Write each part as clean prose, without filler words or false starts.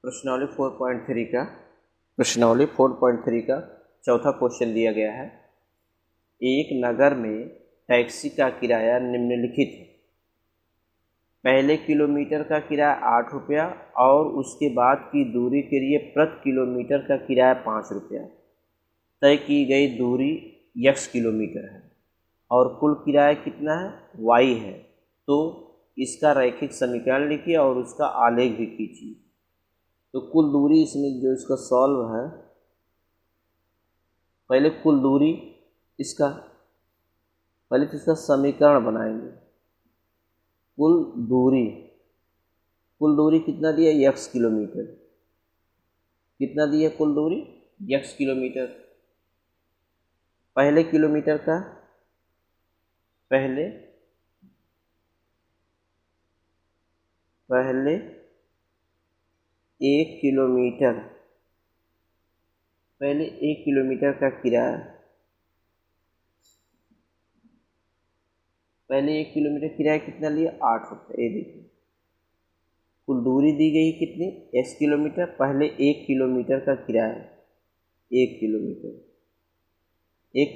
प्रश्नावली 4.3 का चौथा क्वेश्चन दिया गया है। एक नगर में टैक्सी का किराया निम्नलिखित है। पहले किलोमीटर का किराया 8 रुपया और उसके बाद की दूरी के लिए प्रति किलोमीटर का किराया 5 रुपया। तय की गई दूरी x किलोमीटर है और कुल किराया कितना है, y है। तो इसका रैखिक समीकरण लिखिए और उसका आलेख भी खींचिए। तो कुल दूरी इसमें जो इसका सॉल्व है, पहले कुल दूरी इसका पहले तो इसका समीकरण बनाएंगे। कुल दूरी कितना दिया, x किलोमीटर। कितना दिया कुल दूरी, x किलोमीटर। पहले किलोमीटर का पहले 1 किलोमीटर का किराया, पहले 1 किलोमीटर किराया कितना लिया, 8 रुपये। ये देखिए कुल दूरी दी गई कितनी, x किलोमीटर। पहले 1 किलोमीटर का किराया, 1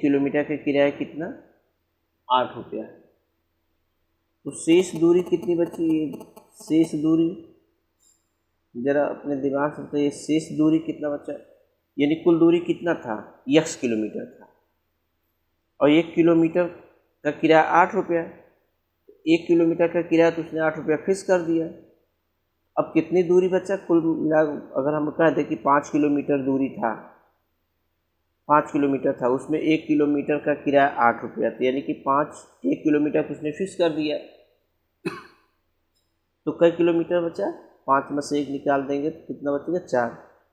किलोमीटर का किराया कितना, 8 रुपया। तो शेष दूरी कितनी बची, शेष दूरी जरा अपने दिमाग से बताइए, शेष दूरी कितना बचा। यानी कुल दूरी कितना था, x किलोमीटर था और 1 किलोमीटर का किराया 8 रुपया। 1 किलोमीटर का किराया तो उसने 8 रुपया फिक्स कर दिया। अब कितनी दूरी बचा कुल मिला, अगर हम कह दें कि 5 किलोमीटर दूरी था, 5 किलोमीटर था, उसमें 1 किलोमीटर का किराया 8 रुपया था, यानी कि 1 किलोमीटर को उसने फिक्स कर दिया। तो कई किलोमीटर बचा, 5 में से 1 निकाल देंगे तो कितना बचेगा, 4।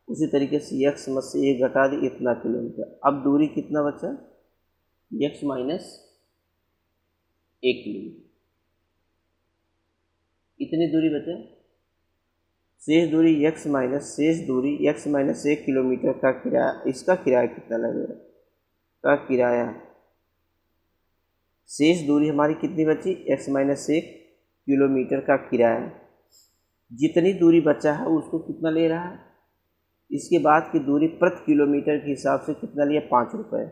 उसी तरीके से x में से 1 घटा दी, इतना किलोमीटर। अब दूरी कितना बचा, x माइनस 1 किलोमीटर। इतनी दूरी बचा। शेष दूरी x माइनस 1 किलोमीटर का किराया, इसका किराया कितना लगेगा, का किराया। शेष दूरी हमारी कितनी बची, x माइनस 1 किलोमीटर का किराया। जितनी दूरी बचा है उसको कितना ले रहा है, इसके बाद की दूरी प्रति किलोमीटर के हिसाब से कितना लिया, 5 रुपये।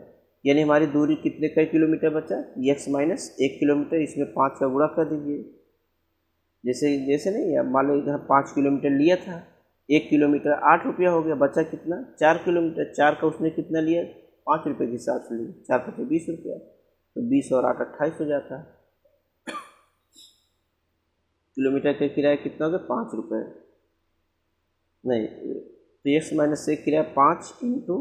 यानी हमारी दूरी कितने कई किलोमीटर बचा, x माइनस 1 किलोमीटर। इसमें 5 का गुणा कर दीजिए। जैसे नहीं, अब मान लो इधर 5 किलोमीटर लिया था, 1 किलोमीटर 8 रुपया हो गया, बचा कितना, 4 किलोमीटर। 4 का उसने कितना लिया, 5 रुपये के हिसाब से लिया, 4 पचे 20 रुपया। तो 20 और 8 28 हो जाता है। किलोमीटर का किराया कितना हो गया, 5 रुपये। नहीं तो x माइनस 1 किराया 5 इंटू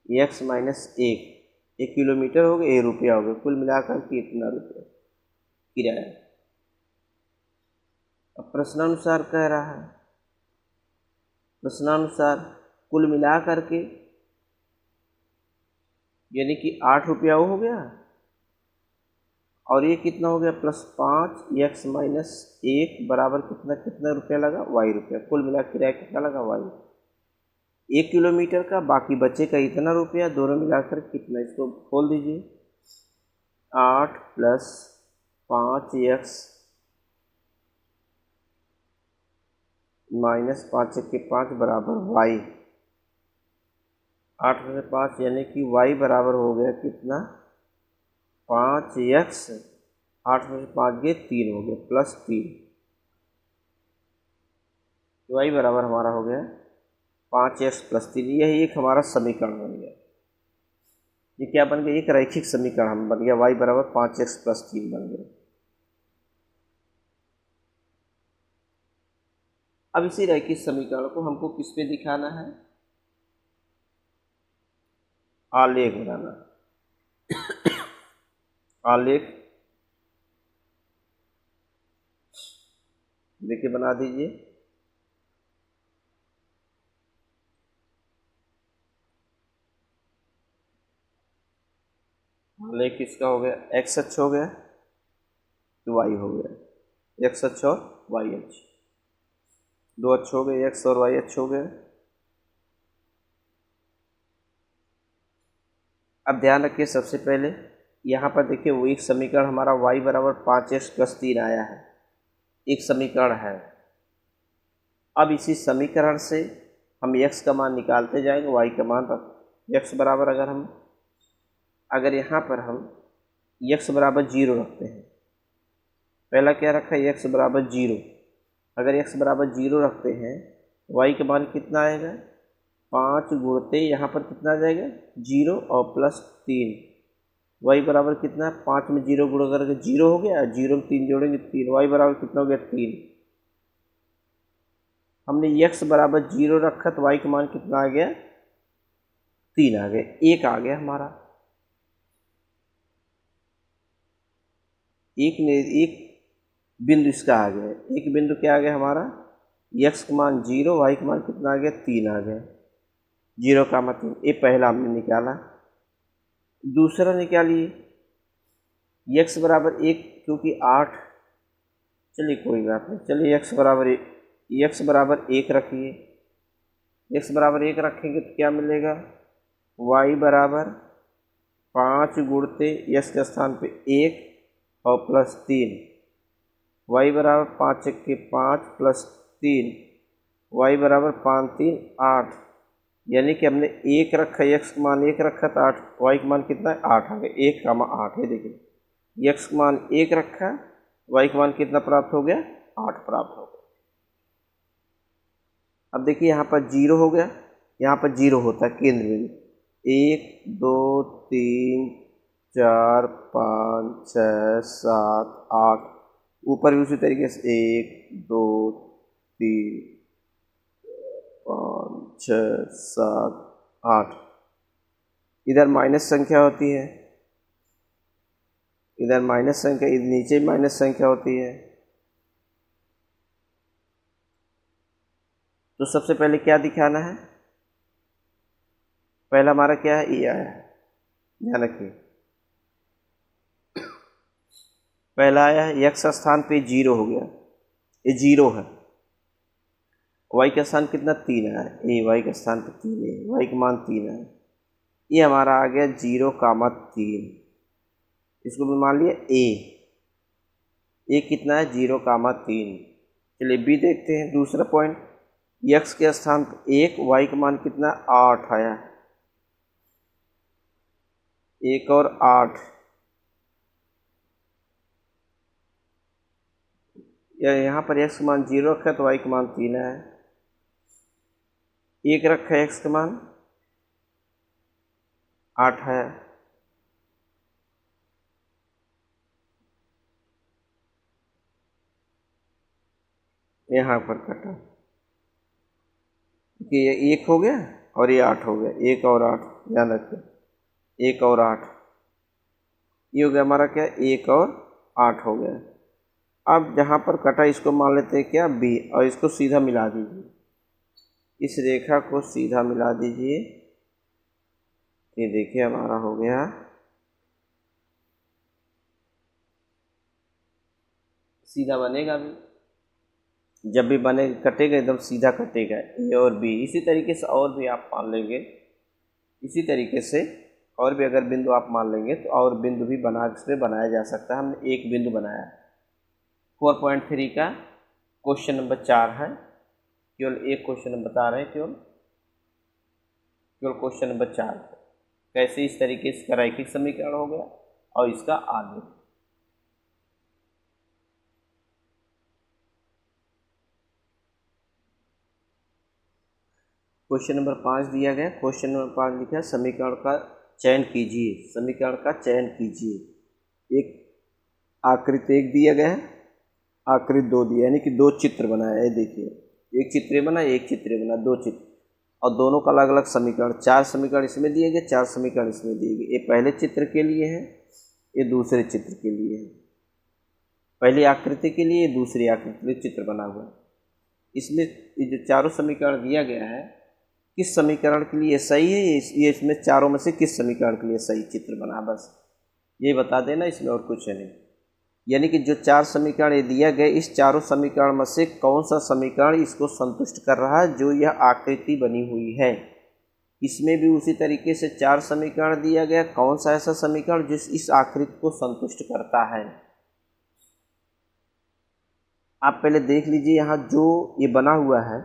x माइनस 1 किलोमीटर हो गया, 1 रुपया हो गया। कुल मिलाकर के इतना रुपया किराया। अब प्रश्नानुसार कह रहा है, प्रश्नानुसार कुल मिलाकर के यानी कि 8 रुपया हो गया और ये कितना हो गया, प्लस 5 x माइनस 1 बराबर कितना रुपया लगा, y रुपया। कुल मिला किराया कितना लगा, y। 1 किलोमीटर का बाकी बचे का इतना रुपया, दोनों मिलाकर कितना, इसको खोल दीजिए। 8 प्लस 5x माइनस 5 के 5 बराबर y। 8 में से 5 यानी कि y बराबर हो गया कितना, 5x। 8 में से 5 गए 3 हो गया, प्लस 3। y बराबर हमारा हो गया 5x प्लस 3। यही एक हमारा समीकरण बन गया। ये क्या बन गया, एक रैखिक समीकरण हम बन गया, y बराबर 5x प्लस 3 बन गया। अब इसी रैखिक समीकरण को हमको किस पे दिखाना है, आलेख बनाना। आलेख देखिए बना दीजिए। आलेख किसका हो गया, x अक्ष हो गया, y हो गया। x अक्ष और y अक्ष, 2 अक्ष हो गए, x और y अक्ष हो गए। अब ध्यान रखिए, सबसे पहले यहाँ पर देखिए वो एक समीकरण हमारा y बराबर 5x प्लस 3 आया है, एक समीकरण है। अब इसी समीकरण से हम x का मान निकालते जाएंगे, y का मान रख x बराबर अगर यहाँ पर हम x बराबर 0 रखते हैं, पहला क्या रखा है x बराबर 0, अगर x बराबर 0 रखते हैं y का मान कितना आएगा 5 गुणते यहाँ पर कितना आ जाएगा 0 और प्लस 3, y बराबर कितना 5 में 0 गुणा करके 0 हो गया, 0 में 3 जोड़ेंगे 3, y बराबर कितना हो गया 3। हमने x बराबर 0 रखा तो y का मान कितना आ गया 3 आ गया, 1 आ गया हमारा। एक बिंदु इसका आ गया, एक बिंदु क्या आ गया हमारा x का मान 0, y का मान कितना आ गया 3 आ गया, 0 का मतलब 3, ये पहला हमने निकाला। दूसरा निकालिए x बराबर 1 क्योंकि 8, चलिए कोई बात नहीं, चलिए x बराबर 1 रखिए, x बराबर 1 रखेंगे तो क्या मिलेगा y बराबर 5 गुणते x के स्थान पे 1 और प्लस 3, y बराबर 5 के 5 प्लस 3, y बराबर 5 3 8, यानी कि हमने 1 रखा, x का मान 1 रखा तो 8, y का मान कितना है 8 आ गया, 1 का मान 8 है। देखिए x का मान 1 रखा, y का मान कितना प्राप्त हो गया 8 प्राप्त हो गया। अब देखिए यहाँ पर 0 हो गया, यहाँ पर 0 होता है केंद्र बिंदु, 1 2 3 4 5 6 7 8, ऊपर भी उसी तरीके से 1 2 3 5 6 7 8, इधर माइनस संख्या होती है, इधर माइनस संख्या, इधर नीचे माइनस संख्या होती है। तो सबसे पहले क्या दिखाना है, पहला हमारा क्या है ये आया है, ध्यान रखिए पहला आया है x स्थान पे 0 हो गया, ये 0 है, y का स्थान कितना 3 है, ये y का स्थान पे 3 है, y का मान 3 है, ये हमारा आ गया 0,3, इसको भी मान लिया a कितना है 0,3। चलिए b देखते हैं, दूसरा पॉइंट x के स्थान पर 1, y का मान कितना 8 आया, 1 और 8, या यहाँ पर x का मान 0 रखा है तो y का मान 3 है, 1 रखा है x का मान 8 है, यहाँ पर कटा कि ये 1 हो गया और ये 8 हो गया, 1 और 8, ध्यान रखिए 1 और 8, ये हो गया हमारा क्या 1 और 8 हो गया। अब जहाँ पर कटा इसको मान लेते हैं क्या b, और इसको सीधा मिला दीजिए, इस रेखा को सीधा मिला दीजिए, ये देखिए हमारा हो गया सीधा बनेगा भी, जब भी बने कटेगा एकदम सीधा कटेगा a और b। इसी तरीके से और भी आप मान लेंगे, इसी तरीके से और भी अगर बिंदु आप मान लेंगे तो और बिंदु भी बनाया जा सकता है। हमने एक बिंदु बनाया है। 4.3 का क्वेश्चन नंबर 4 है, केवल एक क्वेश्चन हम बता रहे हैं, केवल क्वेश्चन नंबर 4 कैसे इस तरीके से इसका रैखिक समीकरण हो गया और इसका आगे। क्वेश्चन नंबर 5 दिया गया, क्वेश्चन नंबर 5 लिखा है समीकरण का चयन कीजिए, समीकरण का चयन कीजिए। एक आकृति 1 दिया गया है, आकृति 2 दिया, यानी कि 2 चित्र बनाया है। देखिए एक चित्र बना, एक चित्र बना, 2 चित्र, और दोनों का अलग अलग समीकरण, 4 समीकरण इसमें दिए गए, 4 समीकरण इसमें दिए गए। ये पहले चित्र के लिए है, ये दूसरे चित्र के लिए है, पहली आकृति के लिए, दूसरी आकृति के लिए चित्र बना हुआ है। इसमें ये जो चारों समीकरण दिया गया है, किस समीकरण के लिए सही है, ये इसमें चारों में से किस समीकरण के लिए सही चित्र बना, बस ये बता देना, इसमें और कुछ नहीं। यानी कि जो 4 समीकरण ये दिया गया, इस चारों समीकरण में से कौन सा समीकरण इसको संतुष्ट कर रहा है, जो यह आकृति बनी हुई है। इसमें भी उसी तरीके से 4 समीकरण दिया गया, कौन सा ऐसा समीकरण जो इस आकृति को संतुष्ट करता है। आप पहले देख लीजिए यहाँ जो ये बना हुआ है,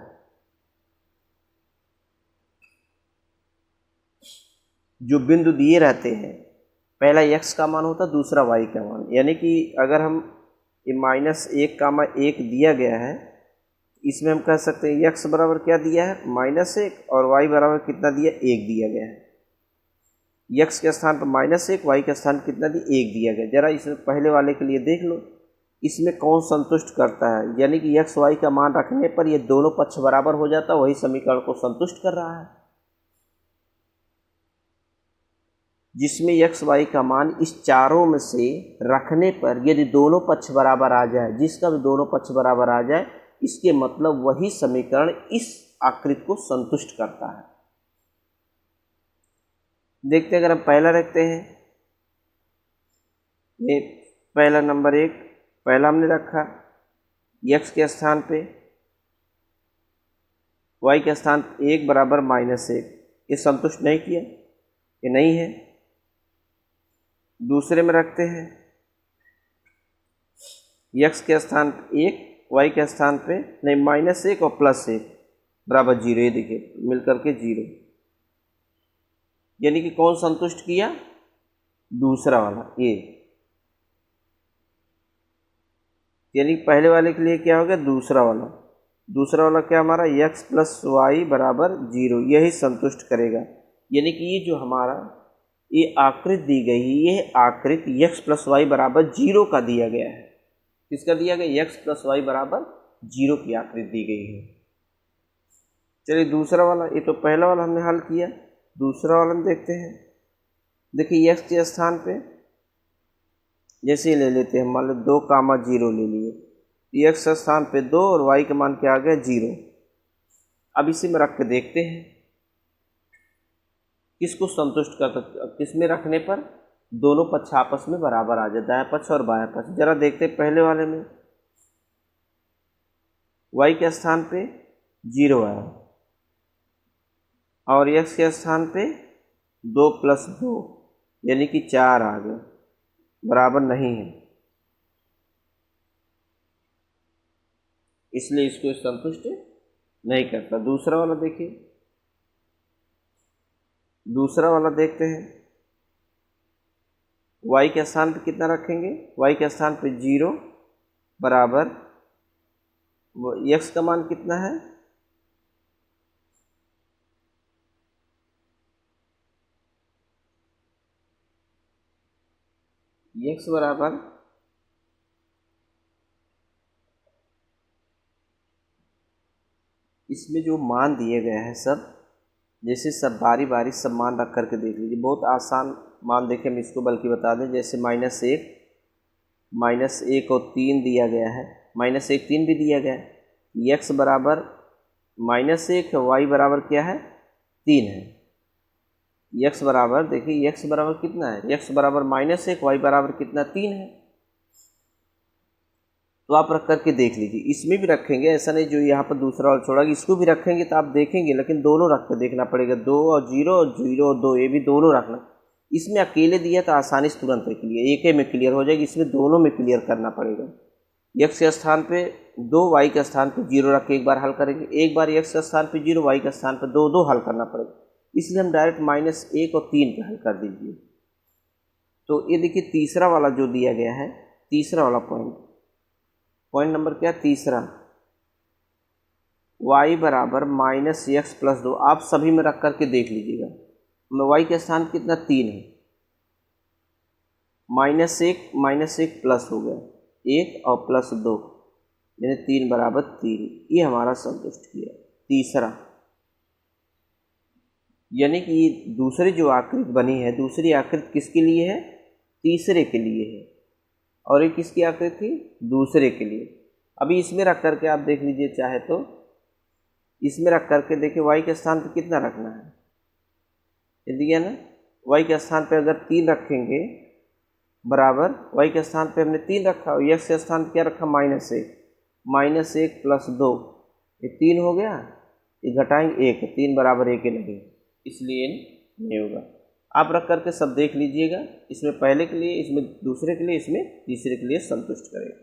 जो बिंदु दिए रहते हैं, पहला x का मान होता है, दूसरा y का मान। यानी कि अगर हम ये -1, दिया गया है, इसमें हम कह सकते हैं x बराबर क्या दिया है, -1, और y बराबर कितना दिया, 1 दिया गया है। x के स्थान पर -1, y के स्थान कितना दिया, 1 दिया गया। जरा इसमें पहले वाले के लिए देख लो, इसमें कौन संतुष्ट करता है। यानी कि x y का मान रखने पर ये दोनों पक्ष बराबर हो जाता है, वही समीकरण को संतुष्ट कर रहा है। जिसमें x y का मान इस चारों में से रखने पर यदि दोनों पक्ष बराबर आ जाए, जिसका भी दोनों पक्ष बराबर आ जाए, इसके मतलब वही समीकरण इस आकृति को संतुष्ट करता है। देखते हैं, अगर हम पहला रखते हैं, ये पहला नंबर 1 पहला हमने रखा, x के स्थान पे, y के स्थान 1 बराबर -1, ये संतुष्ट नहीं किया, ये नहीं है। दूसरे में रखते हैं, x के स्थान पे 1, y के स्थान पे नहीं, -1 और +1 बराबर 0, ये देखिए मिलकर के 0। यानी कि कौन संतुष्ट किया, दूसरा वाला ये। यानी पहले वाले के लिए क्या हो गया, दूसरा वाला क्या हमारा, x + y बराबर 0, यही संतुष्ट करेगा। यानी कि ये जो हमारा ये आकृति दी गई, ये आकृति x + y बराबर 0 का दिया गया है। किसका दिया गया, x + y बराबर 0 की आकृति दी गई है। चलिए दूसरा वाला, ये तो पहला वाला हमने हल किया, दूसरा वाला हम देखते हैं। देखिए x के स्थान पे जैसे ले लेते हैं, मान लो 2, 0 ले लिए, x के स्थान पे 2 और y का मान क्या आ गया, 0। अब इसी में रख के देखते हैं किसको संतुष्ट करता, किस में रखने पर दोनों पक्ष आपस में बराबर आ जाए, दायां पक्ष और बायां पक्ष। जरा देखते हैं पहले वाले में, y के स्थान पे 0 आया और x के स्थान पे 2 + 2 यानी कि 4 आ गए, बराबर नहीं है, इसलिए इसको संतुष्ट नहीं करता। दूसरा वाला देखिए, दूसरा वाला देखते हैं, y के स्थान पे कितना रखेंगे, y के स्थान पे 0 बराबर x का मान कितना है, x बराबर इसमें जो मान दिए गए हैं सब, जैसे सब बारी बारी सब मान रख करके देख लीजिए। बहुत आसान मान देखें, हम इसको बल्कि बता दें, जैसे -1 और 3 दिया गया है, -1 3 भी दिया गया है। x बराबर -1 है, y बराबर क्या है, 3 है। x बराबर देखिए, x बराबर कितना है, x बराबर -1, y बराबर कितना, 3 है। तो आप रख करके देख लीजिए, इसमें भी रखेंगे, ऐसा नहीं जो यहाँ पर दूसरा वाला छोड़ा, इसको भी रखेंगे तो आप देखेंगे, लेकिन दोनों रख कर देखना पड़ेगा, 2 और 0 और 0 और 2, ये भी दोनों रखना। इसमें अकेले दिया तो आसानी से तुरंत है क्लियर, एक ही में क्लियर हो जाएगी, इसमें दोनों में क्लियर करना पड़ेगा। x के स्थान पे 2, y के स्थान पे 0 रख के एक बार हल करेंगे, एक बार x के स्थान पे 0, y के स्थान पे 2 2 हल करना पड़ेगा, इसलिए हम डायरेक्ट -1 और 3 पे हल कर दीजिए। तो ये देखिए तीसरा वाला जो दिया गया है, तीसरा वाला पॉइंट नंबर क्या, तीसरा, y बराबर -x + 2, आप सभी में रख करके देख लीजिएगा। y के स्थान कितना, 3 है, -1 प्लस हो गया 1 और +2 यानी 3 बराबर 3, ये हमारा संतुष्ट किया। तीसरा, यानी कि दूसरी जो आकृति बनी है, दूसरी आकृति किसके लिए है, तीसरे के लिए है, और ये किसकी आकृति, दूसरे के लिए। अभी इसमें रख करके आप देख लीजिए, चाहे तो इसमें रख करके देखिए, y के स्थान पे कितना रखना है, ये दिया ना, y के स्थान पे अगर 3 रखेंगे बराबर, y के स्थान पे हमने 3 रखा और x के स्थान पे क्या रखा, -1 + 2, ये 3 हो गया, ये घटाएंगे 1, 3 बराबर 1 नहीं, इसलिए नहीं होगा। आप रख करके सब देख लीजिएगा, इसमें पहले के लिए, इसमें दूसरे के लिए, इसमें तीसरे के लिए संतुष्ट करेगा।